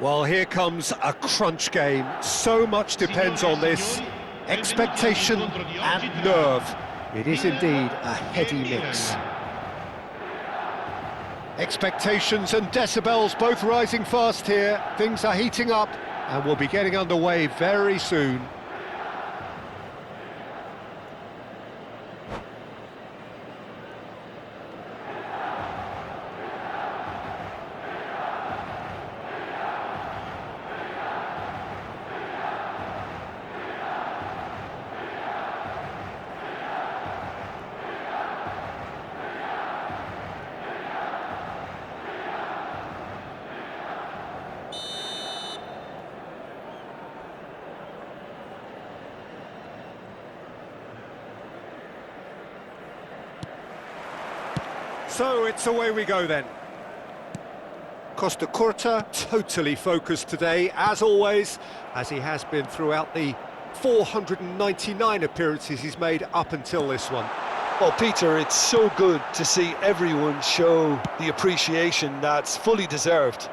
Well, here comes a crunch game. So much depends on this. Expectation and nerve. It is indeed a heady mix. Expectations and decibels both rising fast here. Things are heating up and we'll be getting underway very soon. So it's away we go then. Costa Curta totally focused today, as always, as he has been throughout the 499 appearances he's made up until this one. Well, Peter, it's so good to see everyone show the appreciation that's fully deserved.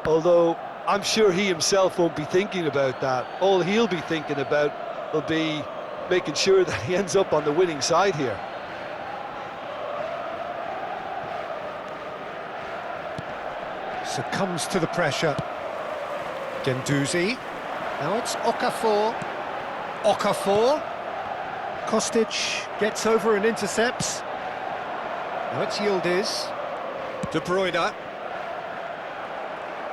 Although I'm sure he himself won't be thinking about that. All he'll be thinking about will be making sure that he ends up on the winning side here. Succumbs to the pressure. Guendouzi. Now it's Okafor. Okafor. Kostic gets over and intercepts. Now it's Yildiz. De Bruyne.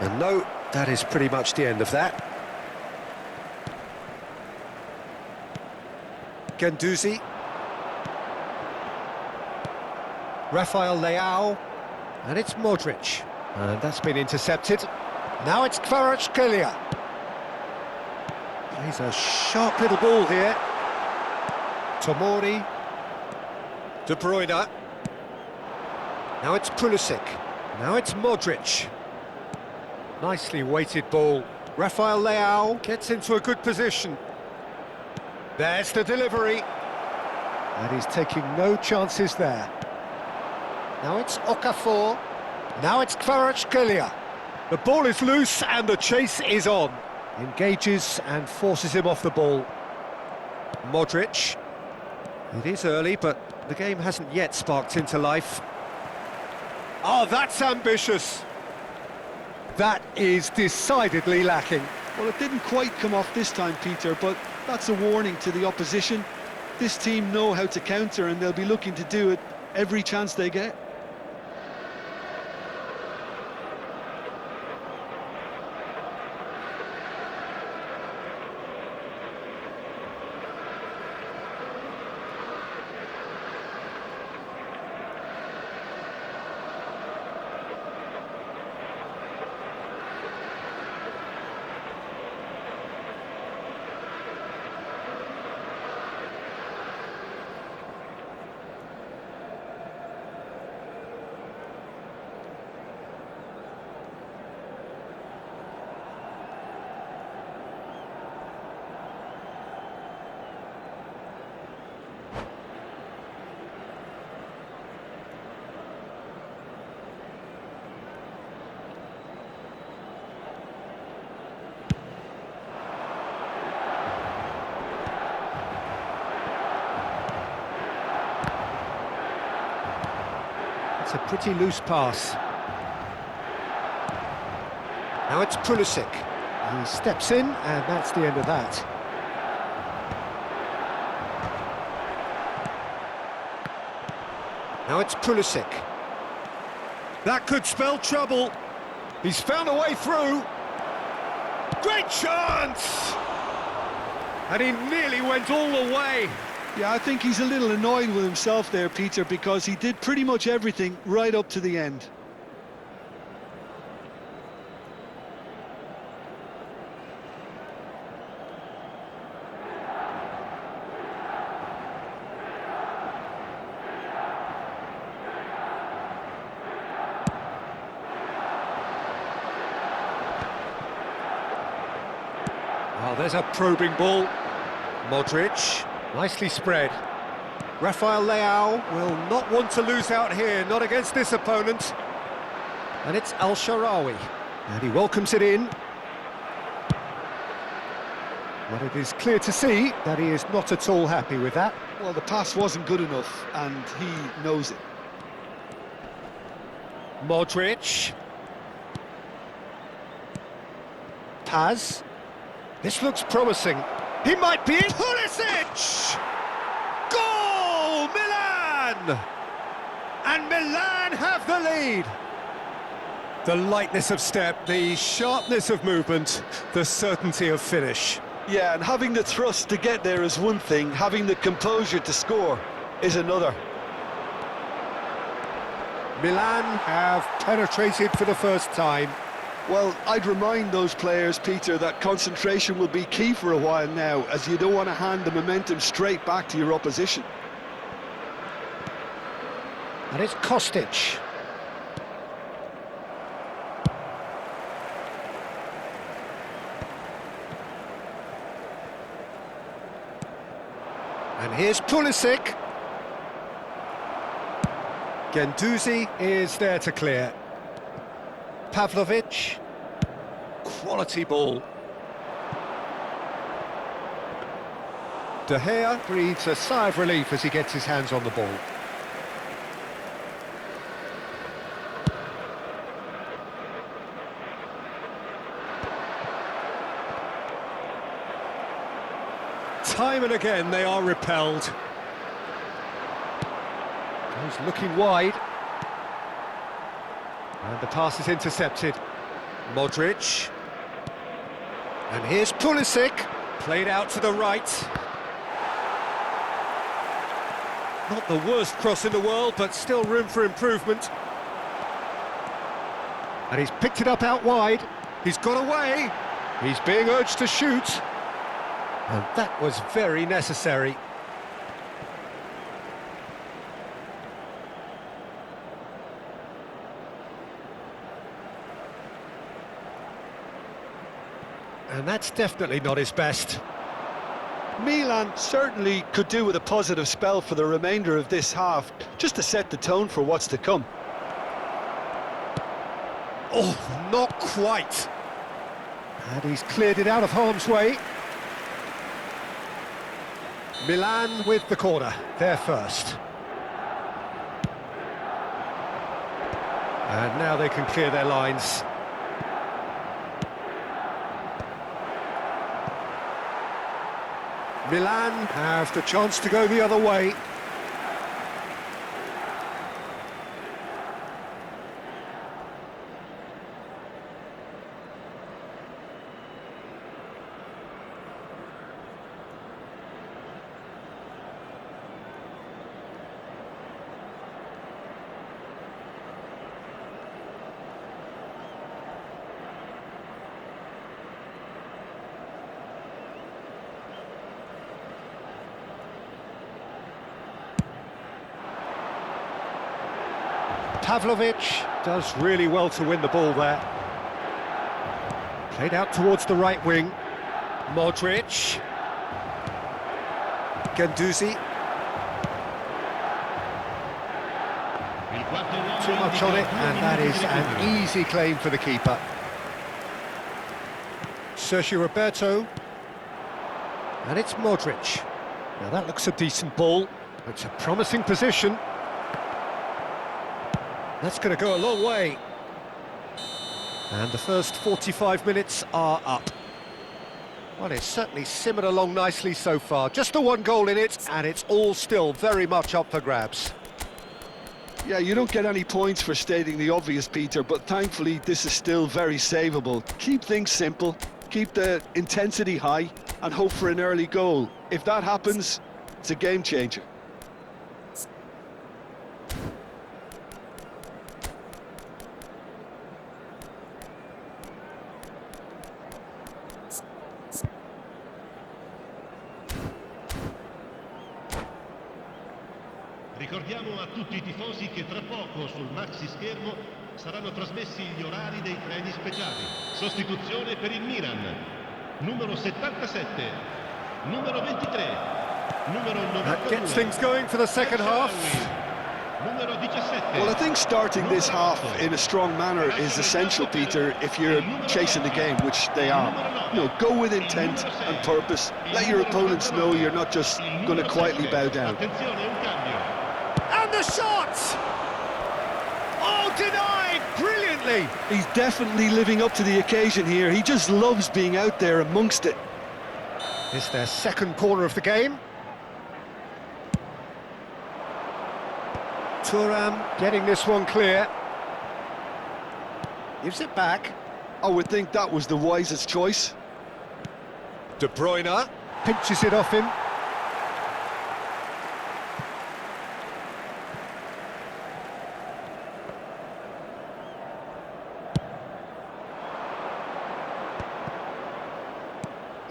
And no, that is pretty much the end of that. Guendouzi. Rafael Leao. And it's Modric. And that's been intercepted. Now it's Kvaratskhelia. Plays a sharp little ball here. Tomori. De Bruyne. Now it's Pulisic. Now it's Modric. Nicely weighted ball. Rafael Leao gets into a good position. There's the delivery. And he's taking no chances there. Now it's Okafor. Now it's Kvaratskhelia. The ball is loose and the chase is on. Engages and forces him off the ball. Modric. It is early, but the game hasn't yet sparked into life. Oh, that's ambitious. That is decidedly lacking. Well, it didn't quite come off this time, Peter, but that's a warning to the opposition. This team know how to counter and they'll be looking to do it every chance they get. It's a pretty loose pass. Now it's Pulisic. He steps in, and that's the end of that. Now it's Pulisic. That could spell trouble. He's found a way through. Great chance! And he nearly went all the way. Yeah, I think he's a little annoyed with himself there, Peter, because he did pretty much everything right up to the end. Oh, there's a probing ball. Modric. Nicely spread. Rafael Leao will not want to lose out here, not against this opponent. And it's El Shaarawy. And he welcomes it in. But it is clear to see that he is not at all happy with that. Well, the pass wasn't good enough, and he knows it. Modric. Paz. This looks promising. He might be in. Pulisic! Goal! Milan! And Milan have the lead. The lightness of step, the sharpness of movement, the certainty of finish. Yeah, and having the thrust to get there is one thing, having the composure to score is another. Milan have penetrated for the first time. Well, I'd remind those players, Peter, that concentration will be key for a while now, as you don't want to hand the momentum straight back to your opposition. And it's Kostic. And here's Pulisic. Guendouzi is there to clear. Pavlovic. Quality ball. De Gea breathes a sigh of relief as he gets his hands on the ball. Time and again they are repelled. He's looking wide. And the pass is intercepted. Modric. And here's Pulisic. Played out to the right. Not the worst cross in the world, but still room for improvement. And he's picked it up out wide. He's got away. He's being urged to shoot. And that was very necessary. And that's definitely not his best. Milan certainly could do with a positive spell for the remainder of this half, just to set the tone for what's to come. Oh, not quite. And he's cleared it out of harm's way. Milan with the corner, they're first. And now they can clear their lines. Milan have the chance to go the other way. Pavlovic does really well to win the ball there. Played out towards the right wing. Modric. Guendouzi. Too much on it, and that is an easy claim for the keeper. Sergio Roberto. And it's Modric. Now that looks a decent ball. It's a promising position. That's going to go a long way. And the first 45 minutes are up. Well, it's certainly simmered along nicely so far. Just the one goal in it, and it's all still very much up for grabs. Yeah, you don't get any points for stating the obvious, Peter, but thankfully this is still very savable. Keep things simple, keep the intensity high, and hope for an early goal. If that happens, it's a game changer. Ricordiamo a tutti i tifosi che tra poco sul maxi schermo saranno trasmessi gli orari dei treni speciali. Sostituzione per il Milan. Numero 77, numero 23, numero 92. That gets things going for the second half. Numero 17. Well, I think starting this half in a strong manner is essential, Peter, if you're chasing the game, which they are. You know, go with intent and purpose. Let your opponents know you're not just going to quietly bow down. Attenzione, un cambio. And the shot! Oh, denied brilliantly! He's definitely living up to the occasion here. He just loves being out there amongst it. It's their second corner of the game. Thuram getting this one clear. Gives it back. I would think that was the wisest choice. De Bruyne pinches it off him.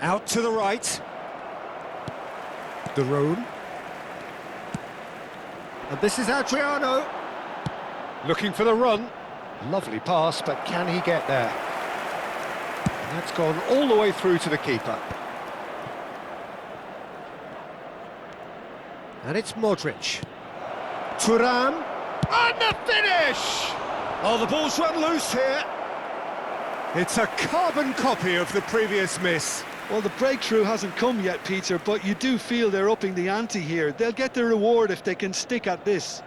Out to the right. De Roon. And this is Adriano. Looking for the run. Lovely pass, but can he get there? That's gone all the way through to the keeper. And it's Modric. Thuram. And the finish! Oh, the ball's run loose here. It's a carbon copy of the previous miss. Well, the breakthrough hasn't come yet, Peter, but you do feel they're upping the ante here. They'll get their reward if they can stick at this.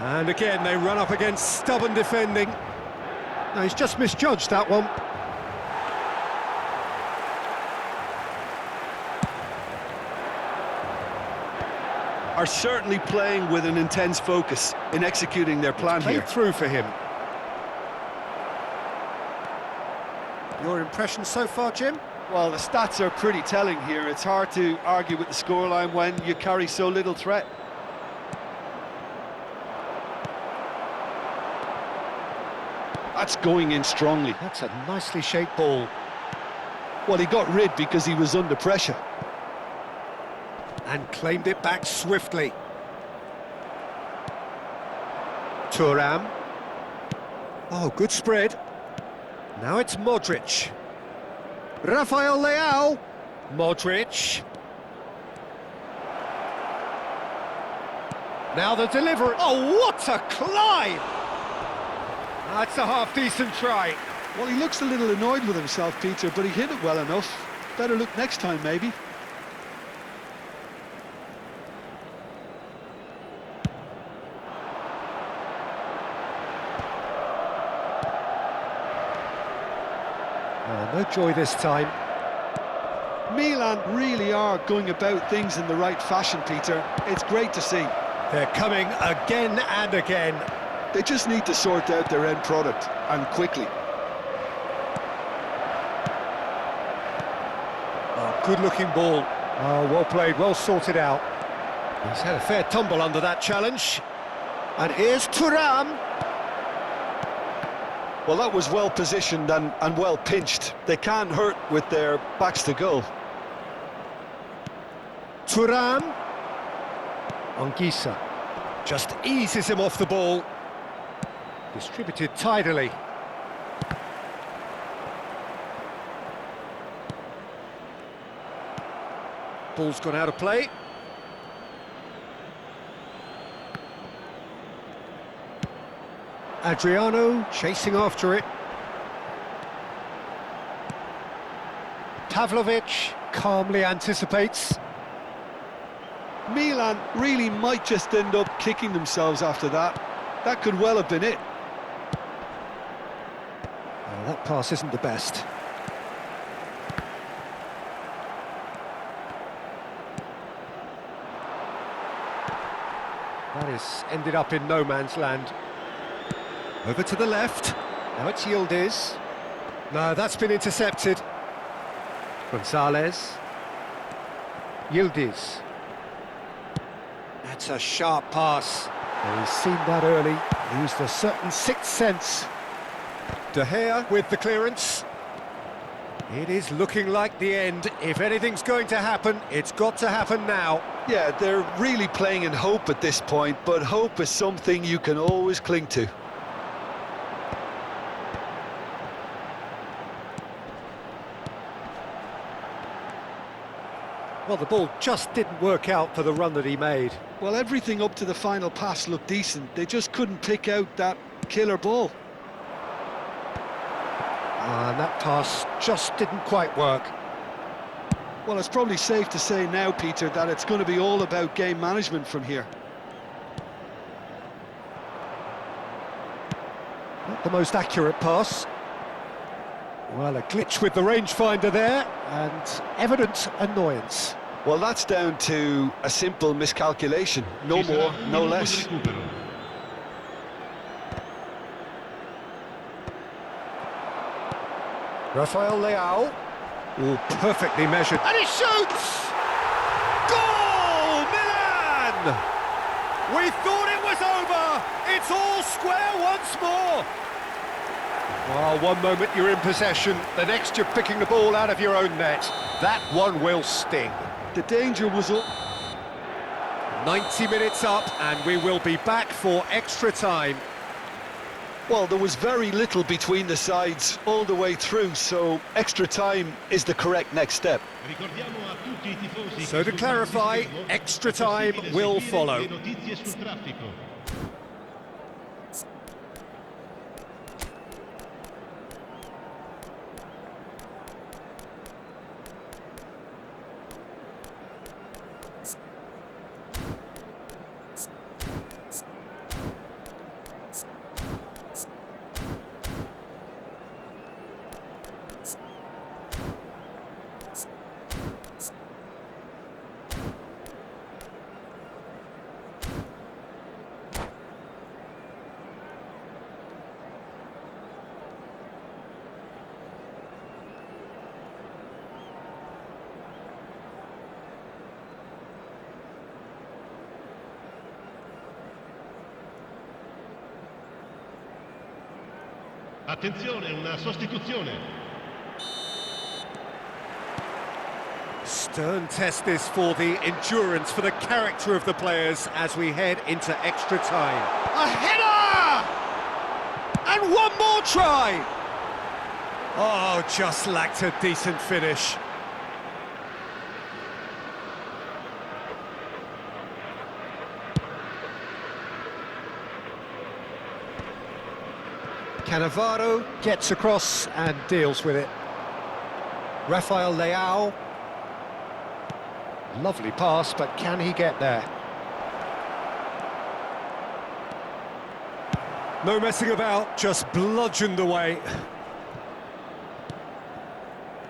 And again, they run up against stubborn defending. No, he's just misjudged that one. Are certainly playing with an intense focus in executing their plan here. Played through for him. Your impression so far, Jim? Well, the stats are pretty telling here. It's hard to argue with the scoreline when you carry so little threat. That's going in strongly. That's a nicely shaped ball. Well, he got rid because he was under pressure. And claimed it back swiftly. Thuram. Oh, good spread. Now it's Modric. Rafael Leao. Modric. Now the delivery. Oh, what a climb! That's a half-decent try. Well, he looks a little annoyed with himself, Peter, but he hit it well enough. Better look next time, maybe. No joy this time. Milan really are going about things in the right fashion, Peter. It's great to see. They're coming again and again. They just need to sort out their end product, and quickly. Oh, good-looking ball. Oh, well played, well sorted out. He's had a fair tumble under that challenge. And here's Thuram. Well, that was well positioned and well pinched. They can't hurt with their backs to goal. Thuram. Anguissa just eases him off the ball. Distributed tidily. Ball's gone out of play. Adriano chasing after it. Pavlovic calmly anticipates. Milan really might just end up kicking themselves after that. That could well have been it. Oh, that pass isn't the best. That is ended up in no man's land. Over to the left. Now it's Yildiz. No, that's been intercepted. Gonzalez. Yildiz. That's a sharp pass. Well, he's seen that early, used a certain sixth sense. De Gea with the clearance. It is looking like the end. If anything's going to happen, it's got to happen now. Yeah, they're really playing in hope at this point, but hope is something you can always cling to. Well, the ball just didn't work out for the run that he made. Well, everything up to the final pass looked decent. They just couldn't pick out that killer ball. And that pass just didn't quite work. Well, it's probably safe to say now, Peter, that it's going to be all about game management from here. Not the most accurate pass. Well, a glitch with the rangefinder there, and evident annoyance. Well, that's down to a simple miscalculation. No more, no less. Rafael Leao. Oh, perfectly measured. And he shoots! Goal! Milan! We thought it was over! It's all square once more! Well, one moment you're in possession, the next you're picking the ball out of your own net. That one will sting. The danger was up. 90 minutes up, and we will be back for extra time. Well, there was very little between the sides all the way through, so extra time is the correct next step. So to clarify, extra time will follow. Attenzione, una sostituzione. Stern test this for the endurance, for the character of the players as we head into extra time. A header! And one more try! Oh, just lacked a decent finish. Cannavaro gets across and deals with it. Rafael Leao. Lovely pass, but can he get there? No messing about, just bludgeoned away.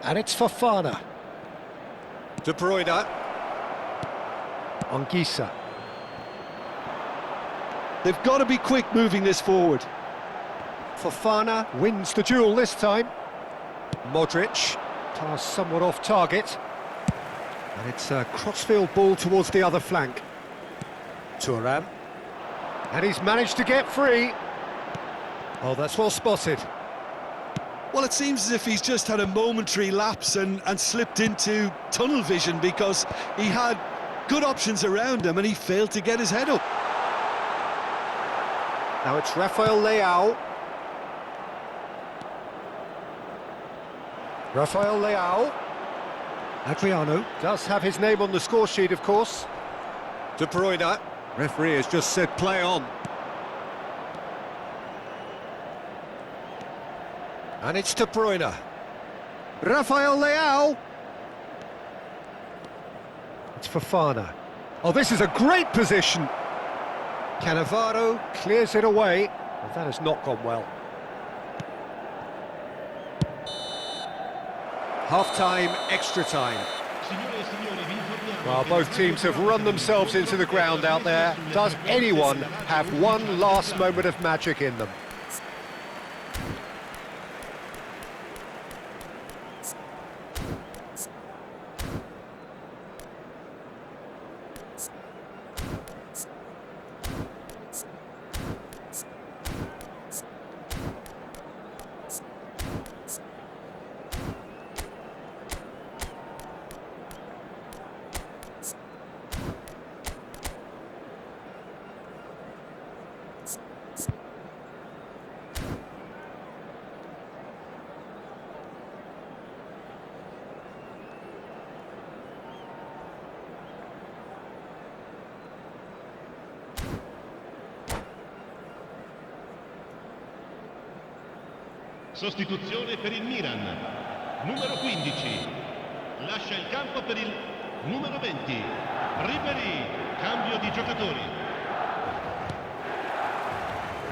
And it's Fofana. De Bruyne. Anguissa. They've got to be quick moving this forward. Fofana wins the duel this time. Modric, pass somewhat off target. And it's a crossfield ball towards the other flank. Thuram. And he's managed to get free. Oh, that's well spotted. Well, it seems as if he's just had a momentary lapse and slipped into tunnel vision, because he had good options around him and he failed to get his head up. Now it's Rafael Leao. Rafael Leao. Adriano does have his name on the score sheet, of course. De Bruyne. Referee has just said play on. And it's De Bruyne. Rafael Leao. It's Fofana. Oh, this is a great position. Cannavaro clears it away. Well, that has not gone well. Half-time, extra time. Well, both teams have run themselves into the ground out there. Does anyone have one last moment of magic in them? Sostituzione per il Milan. Numero 15. Lascia il campo per il numero 20. Ribery. Cambio di giocatori.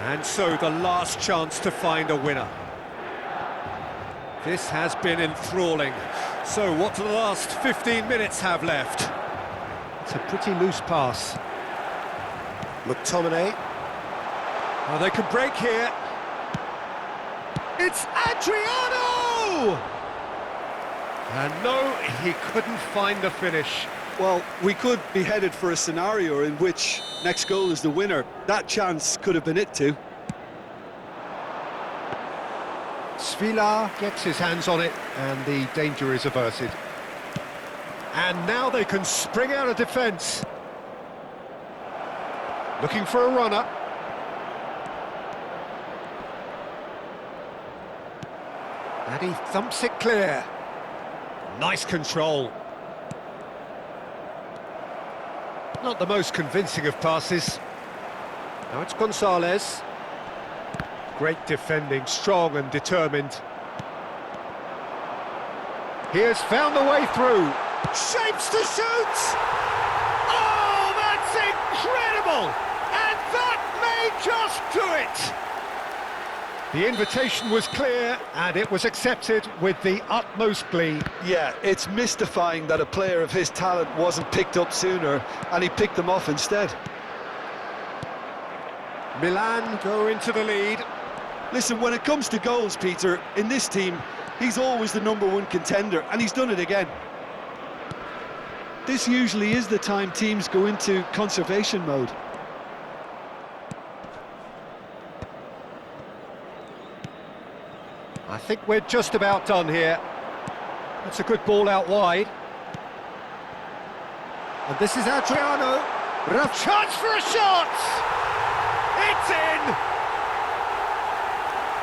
And so the last chance to find a winner. This has been enthralling. So what do the last 15 minutes have left? It's a pretty loose pass. McTominay. Oh, they can break here. It's Adriano! And no, he couldn't find the finish. Well, we could be headed for a scenario in which next goal is the winner. That chance could have been it too. Svila gets his hands on it and the danger is averted. And now they can spring out of defence. Looking for a runner. And he thumps it clear. Nice control. Not the most convincing of passes. Now it's Gonzalez. Great defending, strong and determined. He has found the way through. Shapes to shoot! Oh, that's incredible! And that may just do it! The invitation was clear and it was accepted with the utmost glee. Yeah, it's mystifying that a player of his talent wasn't picked up sooner and he picked them off instead. Milan go into the lead. Listen, when it comes to goals, Peter, in this team, he's always the #1 contender, and he's done it again. This usually is the time teams go into conservation mode. I think we're just about done here. That's a good ball out wide. And this is Adriano. Rough chance for a shot! It's in!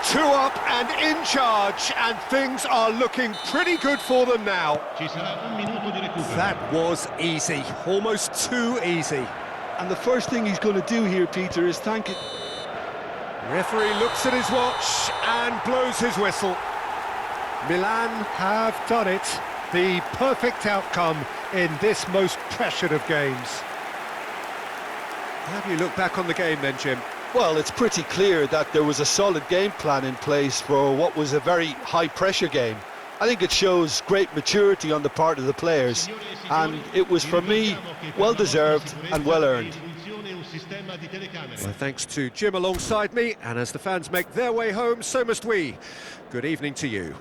2 up and in charge, and things are looking pretty good for them now. Ci sarà un minuto di recupero. That was easy, almost too easy. And the first thing he's going to do here, Peter, is thank it. Referee looks at his watch and blows his whistle. Milan have done it. The perfect outcome in this most pressured of games. How do you look back on the game then, Jim? Well, it's pretty clear that there was a solid game plan in place for what was a very high-pressure game. I think it shows great maturity on the part of the players, and it was, for me, well-deserved and well-earned. Well, thanks to Jim alongside me, and as the fans make their way home, so must we. Good evening to you.